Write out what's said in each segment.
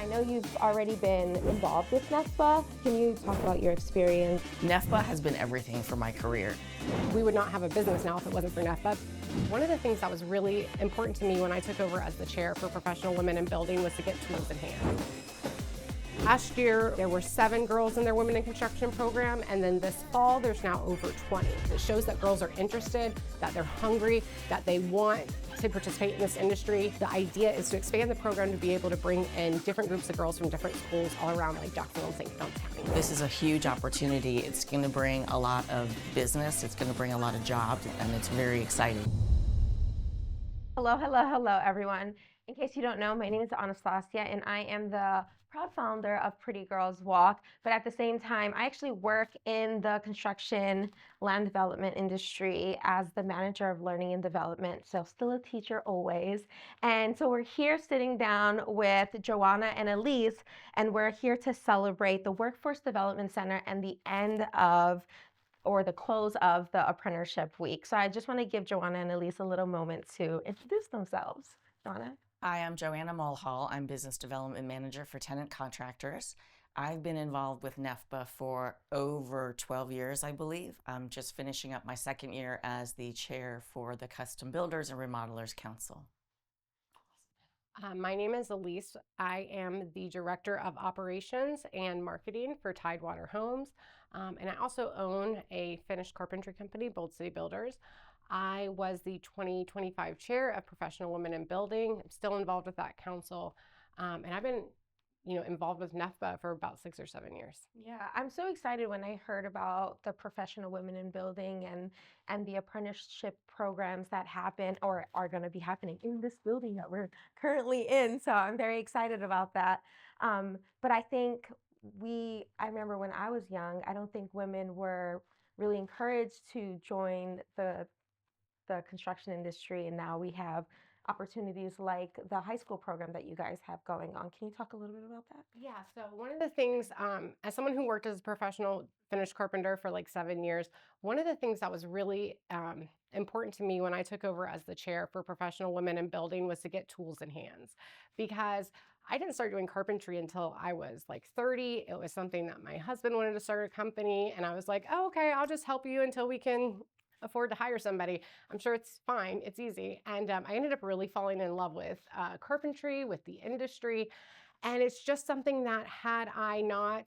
I know you've already been involved with NEFBA. Can you talk about your experience? NEFBA has been everything for my career. We would not have a business now if it wasn't for NEFBA. One of the things that was really important to me when I took over as the chair for professional women in building was to get tools in hand. Last year, there were 7 girls in their Women in Construction program, and then this fall, there's now over 20. It shows that girls are interested, that they're hungry, that they want to participate in this industry. The idea is to expand the program to be able to bring in different groups of girls from different schools all around like Jacksonville and St. John's County. This is a huge opportunity. It's going to bring a lot of business, it's going to bring a lot of jobs, and it's very exciting. Hello, hello, hello, everyone. In case you don't know, my name is Anastasia, and I am the proud founder of Pretty Girls Walk. But at the same time, I actually work in the construction land development industry as the manager of learning and development. So still a teacher always. And so we're here sitting down with Joanna and Elise, and we're here to celebrate the Workforce Development Center and the end of or the close of the apprenticeship week. So I just want to give Joanna and Elise a little moment to introduce themselves. Joanna? Hi, I'm Joanna Mulhall. I'm Business Development Manager for Tenant Contractors. I've been involved with NEFBA for over 12 years, I believe. I'm just finishing up my second year as the chair for the Custom Builders and Remodelers Council. My name is Elise. I am the Director of Operations and Marketing for Tidewater Homes. And I also own a finished carpentry company, Bold City Builders. I was the 2025 chair of Professional Women in Building. I'm still involved with that council. And I've been involved with NEFBA for about 6 or 7 years. Yeah, I'm so excited when I heard about the Professional Women in Building and the apprenticeship programs that happen or are going to be happening in this building that we're currently in. So I'm very excited about that. But I think I remember when I was young, I don't think women were really encouraged to join the construction industry, and now we have opportunities like the high school program that you guys have going on. Can you talk a little bit about that? Yeah, so one of the things, as someone who worked as a professional finished carpenter for like 7 years, one of the things that was really important to me when I took over as the chair for professional women in building was to get tools in hands, because I didn't start doing carpentry until I was like 30. It was something that my husband wanted to start a company, and I was like, oh, okay, I'll just help you until we can afford to hire somebody. I'm sure it's fine, it's easy. And I ended up really falling in love with carpentry, with the industry. And it's just something that had I not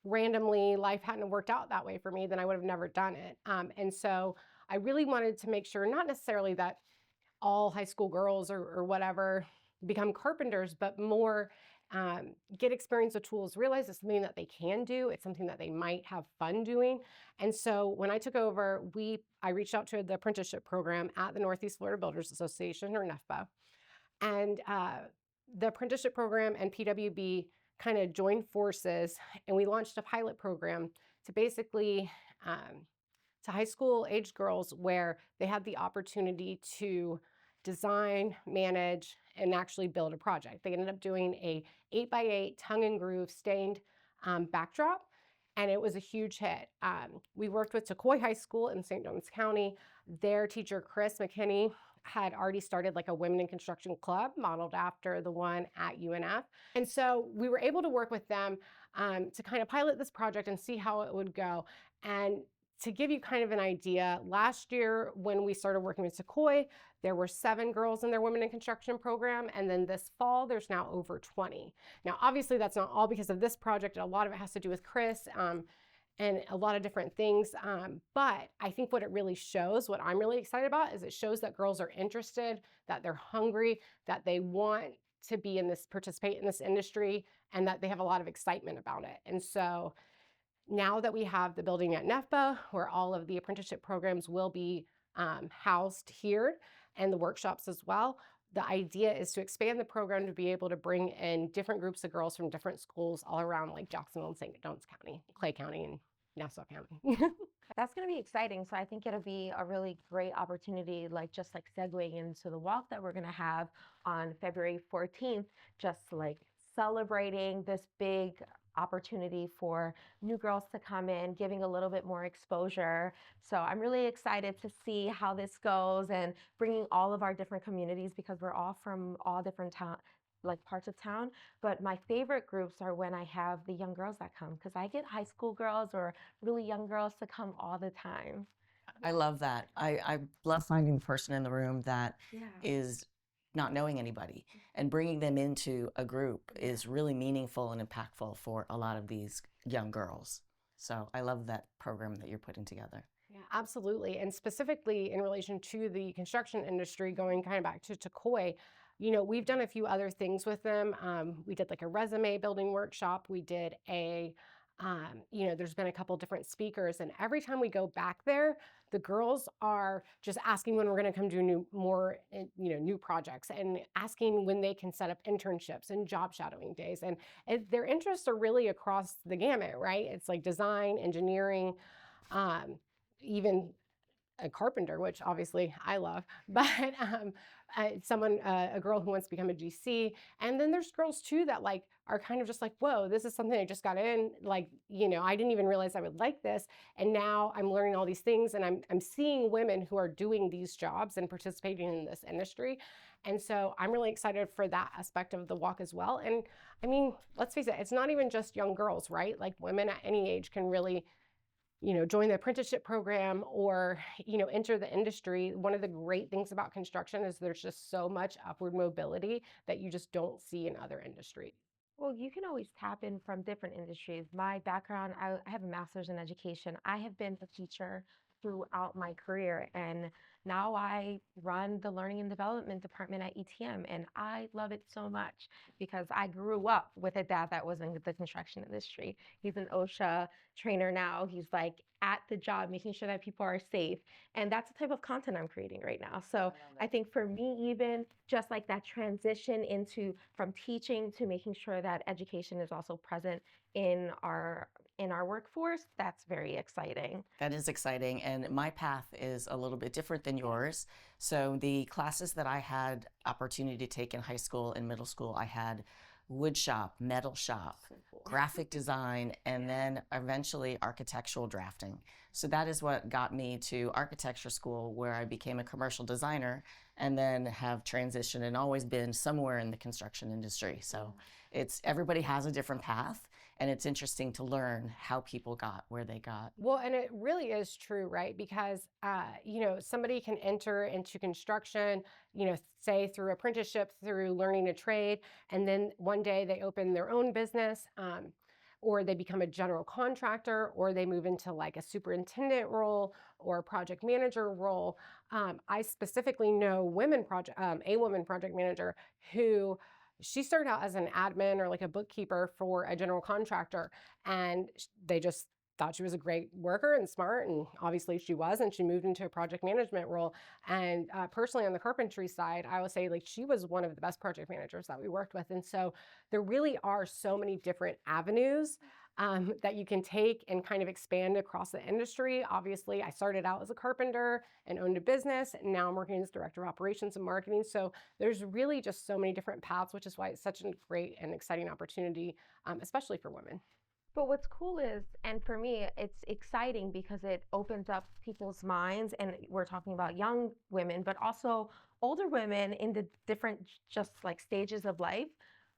randomly, life hadn't worked out that way for me, then I would have never done it. And so I really wanted to make sure, not necessarily that all high school girls or whatever become carpenters, but more get experience with tools, realize it's something that they can do. It's something that they might have fun doing. And so when I took over, I reached out to the apprenticeship program at the Northeast Florida Builders Association, or NEFBA. And the apprenticeship program and PWB kind of joined forces, and we launched a pilot program to basically to high school age girls where they had the opportunity to design, manage, and actually build a project. They ended up doing a 8x8 tongue and groove stained backdrop, and it was a huge hit. We worked with Tecoy High School in St. John's County. Their teacher, Chris McKinney, had already started like a Women in Construction club modeled after the one at UNF. And so we were able to work with them to kind of pilot this project and see how it would go. And to give you kind of an idea, last year when we started working with Tecoy, there were 7 girls in their Women in Construction program, and then this fall, there's now over 20. Now, obviously, that's not all because of this project. A lot of it has to do with Chris and a lot of different things. But I think what it really shows, what I'm really excited about, is it shows that girls are interested, that they're hungry, that they want to participate in this industry, and that they have a lot of excitement about it. And so now that we have the building at NEFBA, where all of the apprenticeship programs will be housed here, and the workshops as well, the idea is to expand the program to be able to bring in different groups of girls from different schools all around like Jacksonville and St. John's County, Clay County, and Nassau County. That's going to be exciting. So I think it'll be a really great opportunity, just segueing into the walk that we're going to have on February 14th, just like celebrating this big opportunity for new girls to come in, giving a little bit more exposure. So I'm really excited to see how this goes and bringing all of our different communities, because we're all from all different like parts of town. But my favorite groups are when I have the young girls that come because I get high school girls or really young girls to come all the time. I love that. I love finding the person in the room that Yeah. is not knowing anybody, and bringing them into a group is really meaningful and impactful for a lot of these young girls. So I love that program that you're putting together. Yeah, absolutely. And specifically in relation to the construction industry, going kind of back to Takoi, we've done a few other things with them. We did like a resume building workshop. We did there's been a couple different speakers, and every time we go back there, the girls are just asking when we're going to come do new projects, and asking when they can set up internships and job shadowing days. And their interests are really across the gamut, right? It's like design, engineering, um, even a carpenter, which obviously I love, but a girl who wants to become a GC. And then there's girls too that like are kind of just like, whoa, this is something I just got in. Like, I didn't even realize I would like this. And now I'm learning all these things, and I'm seeing women who are doing these jobs and participating in this industry. And so I'm really excited for that aspect of the walk as well. And I mean, let's face it, it's not even just young girls, right? Like women at any age can really join the apprenticeship program or, enter the industry. One of the great things about construction is there's just so much upward mobility that you just don't see in other industries. Well, you can always tap in from different industries. My background, I have a master's in education. I have been a teacher throughout my career, and now I run the learning and development department at ETM, and I love it so much because I grew up with a dad that was in the construction industry. He's an OSHA trainer now. He's like at the job, making sure that people are safe. And that's the type of content I'm creating right now. So I think for me, even just like that transition into from teaching to making sure that education is also present in our workforce, that's very exciting. That is exciting, and my path is a little bit different than yours. So the classes that I had opportunity to take in high school and middle school, I had wood shop, metal shop, graphic design, and then eventually architectural drafting. So that is what got me to architecture school, where I became a commercial designer and then have transitioned and always been somewhere in the construction industry. So everybody has a different path, and it's interesting to learn how people got where they got. Well, and it really is true, right? Because, somebody can enter into construction, say through apprenticeship, through learning a trade, and then one day they open their own business, or they become a general contractor, or they move into like a superintendent role or a project manager role. I specifically know a woman project manager who she started out as an admin or like a bookkeeper for a general contractor, and they just thought she was a great worker and smart, and obviously she was, and she moved into a project management role. And personally on the carpentry side, I would say like she was one of the best project managers that we worked with. And so there really are so many different avenues that you can take and kind of expand across the industry. Obviously, I started out as a carpenter and owned a business, and now I'm working as director of operations and marketing. So there's really just so many different paths, which is why it's such a great and exciting opportunity, especially for women. But what's cool is, and for me, it's exciting because it opens up people's minds. And we're talking about young women, but also older women in the different, just like stages of life.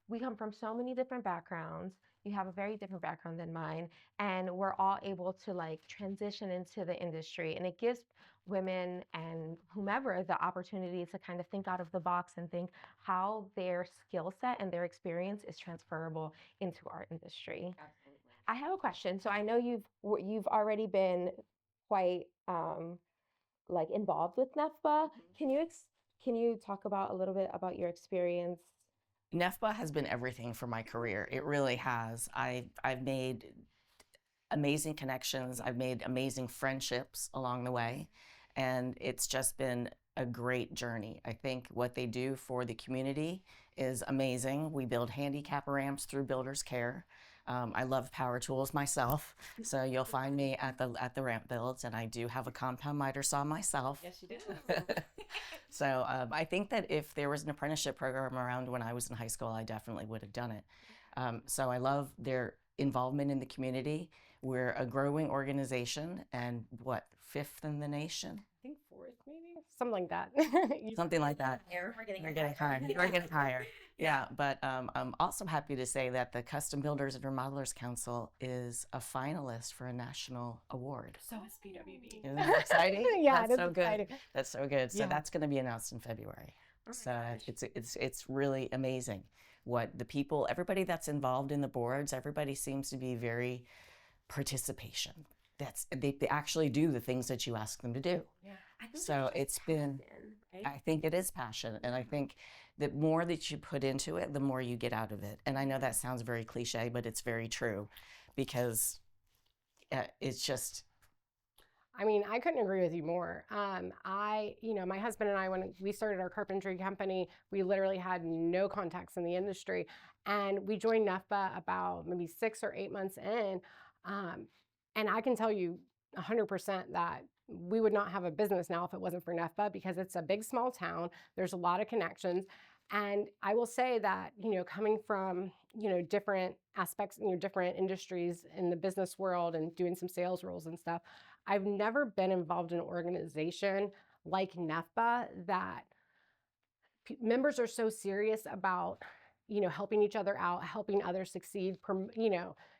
We come from so many different backgrounds. You have a very different background than mine, and we're all able to like transition into the industry. And it gives women and whomever the opportunity to kind of think out of the box and think how their skill set and their experience is transferable into our industry. Absolutely. I have a question. So I know you've already been quite like involved with NEFBA. Can you talk about a little bit about your experience? NEFBA has been everything for my career. It really has. I've made amazing connections. I've made amazing friendships along the way, and it's just been a great journey. I think what they do for the community is amazing. We build handicap ramps through Builders Care. I love power tools myself, so you'll find me at the ramp builds, and I do have a compound miter saw myself. Yes, you do. So I think that if there was an apprenticeship program around when I was in high school, I definitely would have done it. So I love their involvement in the community. We're a growing organization, and fifth in the nation? I think fourth, maybe something like that. Something like that. We're getting We're getting higher. We're getting higher. Yeah, but I'm also happy to say that the Custom Builders and Remodelers Council is a finalist for a national award. So is PWB. Isn't that exciting? Yeah, That's it is so good. exciting. That's so good. So Yeah. that's going to be announced in February. Oh my So gosh. it's really amazing what the people, everybody that's involved in the boards, everybody seems to be very participation. They actually do the things that you ask them to do. Yeah. I think So it's it's been, passion. I think it is passion, and I think the more that you put into it, the more you get out of it. And I know that sounds very cliche, but it's very true, because it's just, I mean, I couldn't agree with you more. My husband and I, when we started our carpentry company, we literally had no contacts in the industry. And we joined NEFBA about maybe 6 or 8 months in. And I can tell you 100% that we would not have a business now if it wasn't for NEFBA, because it's a big, small town. There's a lot of connections. And I will say that, coming from, different aspects, different industries in the business world and doing some sales roles and stuff, I've never been involved in an organization like NEFBA that members are so serious about, helping each other out, helping others succeed,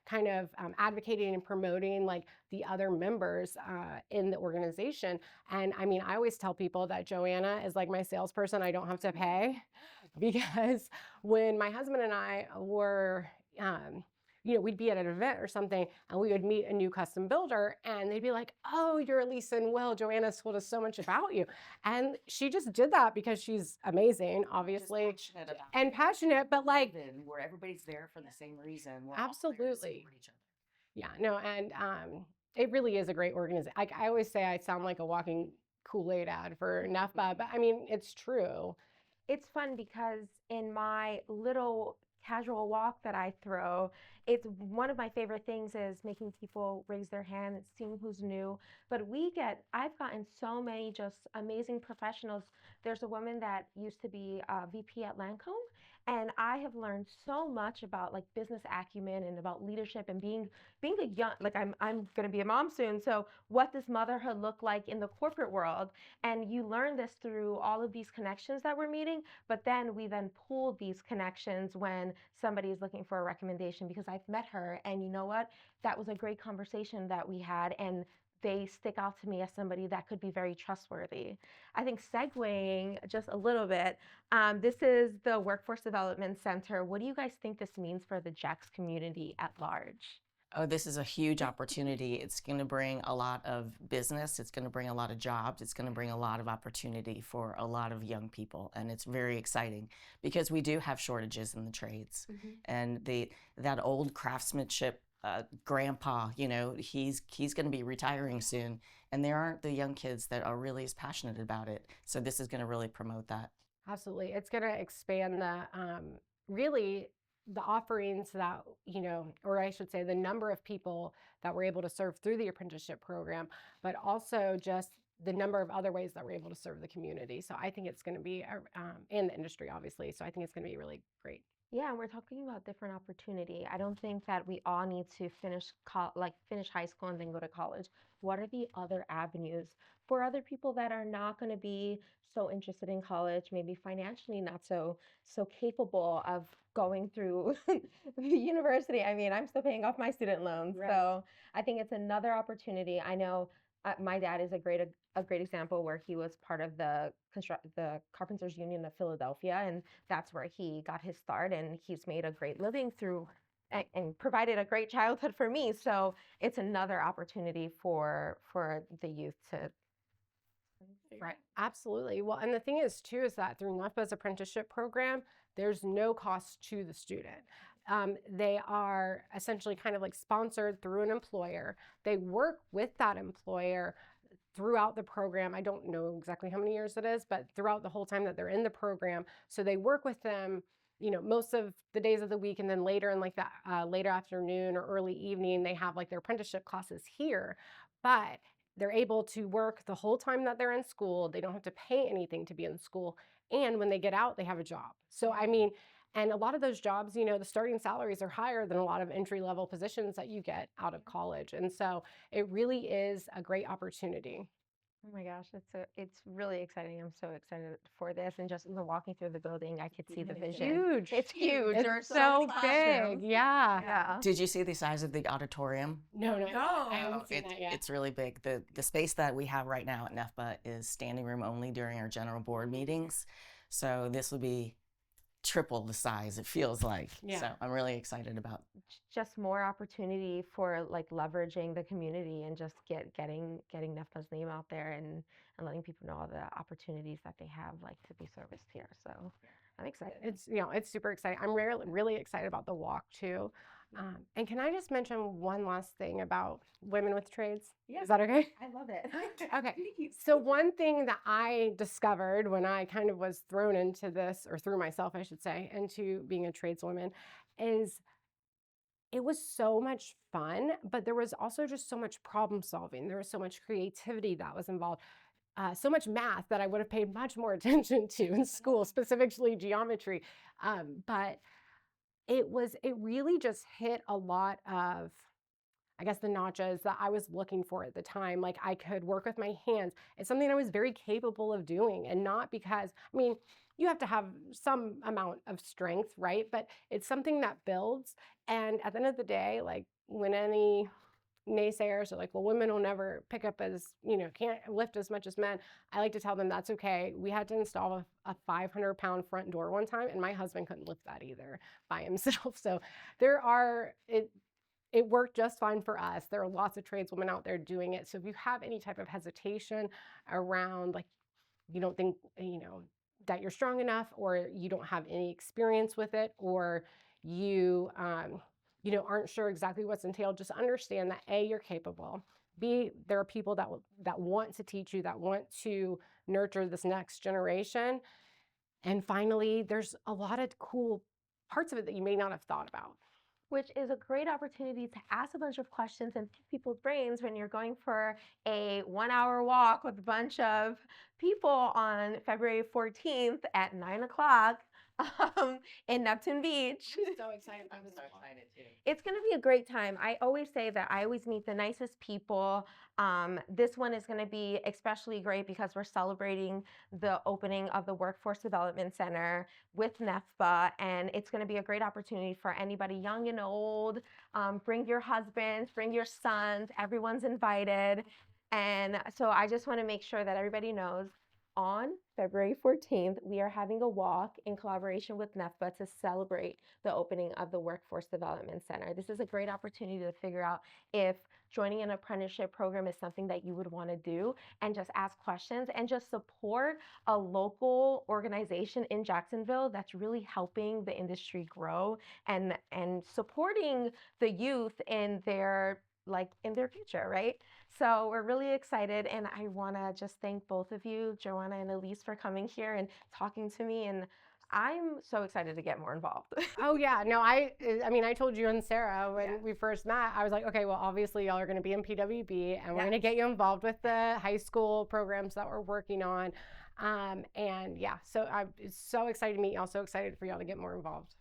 kind of advocating and promoting like the other members in the organization. And I mean, I always tell people that Joanna is like my salesperson I don't have to pay, because when my husband and I were, we'd be at an event or something and we would meet a new custom builder and they'd be like, "Oh, you're Elisa and Will. Joanna's told us so much about you." And she just did that because she's amazing, obviously, and passionate, but like, where everybody's there for the same reason. We're all there to absolutely. support each other. Yeah, no, and it really is a great organization. I always say I sound like a walking Kool-Aid ad for NEFBA, but I mean, it's true. It's fun because in my little casual walk that I throw, it's one of my favorite things is making people raise their hand and seeing who's new. But I've gotten so many just amazing professionals. There's a woman that used to be a VP at Lancome, and I have learned so much about like business acumen and about leadership and being a young, like I'm gonna be a mom soon. So what does motherhood look like in the corporate world? And you learn this through all of these connections that we're meeting, but then we then pool these connections when somebody is looking for a recommendation, because I've met her and you know what? That was a great conversation that we had, and they stick out to me as somebody that could be very trustworthy. I think segueing just a little bit, this is the Workforce Development Center. What do you guys think this means for the JAX community at large? Oh, this is a huge opportunity. It's going to bring a lot of business. It's going to bring a lot of jobs. It's going to bring a lot of opportunity for a lot of young people. And it's very exciting because we do have shortages in the trades. And that old craftsmanship grandpa, he's going to be retiring soon. And there aren't the young kids that are really as passionate about it. So this is going to really promote that. Absolutely. It's going to expand really the offerings that, or I should say the number of people that we're able to serve through the apprenticeship program, but also just the number of other ways that we're able to serve the community. So I think it's going to be, in the industry, obviously. So I think it's going to be really great. Yeah, and we're talking about different opportunity. I don't think that we all need to finish high school and then go to college. What are the other avenues for other people that are not going to be so interested in college, maybe financially not so capable of going through the university? I mean, I'm still paying off my student loans, Right. so I think it's another opportunity. I know my dad is a great example where he was part of the Carpenters Union of Philadelphia, and that's where he got his start, and he's made a great living through and provided a great childhood for me. So it's another opportunity for the youth to. Right. Absolutely. Well, and the thing is, too, is that through NEFBA's apprenticeship program, there's no cost to the student. They are essentially kind of like sponsored through an employer. They work with that employer throughout the program. I don't know exactly how many years it is, but throughout the whole time that they're in the program. So they work with them, most of the days of the week, and then later in like that later afternoon or early evening, they have like their apprenticeship classes here. But they're able to work the whole time that they're in school. They don't have to pay anything to be in school. And when they get out, they have a job. So, I mean, and a lot of those jobs, the starting salaries are higher than a lot of entry-level positions that you get out of college. And so it really is a great opportunity. Oh my gosh, it's really exciting. I'm so excited for this, and just even walking through the building, I could see the vision. Huge. It's huge. It's There are so so many big. classrooms. Yeah. Yeah. Did you see the size of the auditorium? No, no, No. I haven't seen that yet. It's really big. The space that we have right now at NEFBA is standing room only during our general board meetings. So this will be triple the size, it feels like. Yeah. So I'm really excited about. Just more opportunity for like leveraging the community and just getting NEFPA's name out there and letting people know all the opportunities that they have like to be serviced here. So I'm excited. It's super exciting. I'm really excited about the walk too. And can I just mention one last thing about women with trades? Yeah. Is that okay? I love it. Okay. So one thing that I discovered when I kind of was thrown into this, or threw myself, I should say, into being a tradeswoman, is it was so much fun, but there was also just so much problem solving. There was so much creativity that was involved. So much math that I would have paid much more attention to in school, specifically geometry. But it really just hit a lot of, I guess, the notches that I was looking for at the time. Like, I could work with my hands. It's something I was very capable of doing, and not because, I mean, you have to have some amount of strength, right? But it's something that builds. And at the end of the day, like, when any naysayers are like, well, women will never pick up as, can't lift as much as men, I like to tell them that's okay. We had to install a 500-pound front door one time, and my husband couldn't lift that either by himself. So it worked just fine for us. There are lots of tradeswomen out there doing it. So if you have any type of hesitation around, like, you don't think, that you're strong enough, or you don't have any experience with it, or you, aren't sure exactly what's entailed, just understand that A, you're capable. B, there are people that want to teach you, that want to nurture this next generation. And finally, there's a lot of cool parts of it that you may not have thought about. Which is a great opportunity to ask a bunch of questions and pick people's brains when you're going for a 1-hour walk with a bunch of people on February 14th at 9 o'clock in Neptune Beach. I'm so excited. I'm so excited too. It's going to be a great time. I always say that I always meet the nicest people. This one is going to be especially great because we're celebrating the opening of the Workforce Development Center with NEFBA, and it's going to be a great opportunity for anybody young and old. Bring your husbands, bring your sons, everyone's invited. And so I just want to make sure that everybody knows on February 14th, we are having a walk in collaboration with NEFBA to celebrate the opening of the Workforce Development Center. This is a great opportunity to figure out if joining an apprenticeship program is something that you would want to do, and just ask questions and just support a local organization in Jacksonville that's really helping the industry grow and supporting the youth in their future, right? So we're really excited, and I want to just thank both of you, Joanna and Elise, for coming here and talking to me, and I'm so excited to get more involved. Oh yeah, no, I mean, I told you and Sarah when we first met, I was like, okay, well, obviously y'all are going to be in PWB, and we're going to get you involved with the high school programs that we're working on. And yeah, so I'm so excited to meet y'all, so excited for y'all to get more involved.